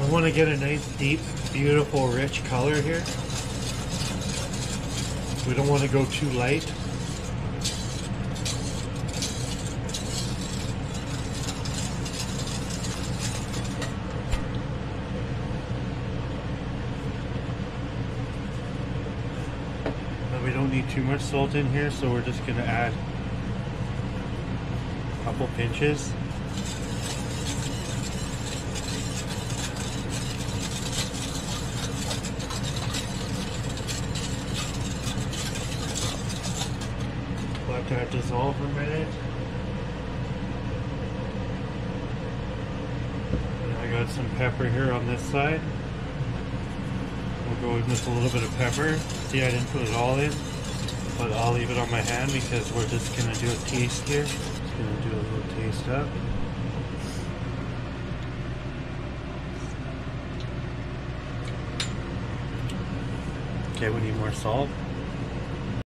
I want to get a nice, deep, beautiful, rich color here. We don't want to go too light. We don't need too much salt in here, so we're just going to add a couple pinches. Let that dissolve a minute. And I got some pepper here on this side. We'll go in with a little bit of pepper. See, I didn't put it all in, but I'll leave it on my hand because we're just gonna do a taste here. Just gonna do a little taste up. Okay, we need more salt.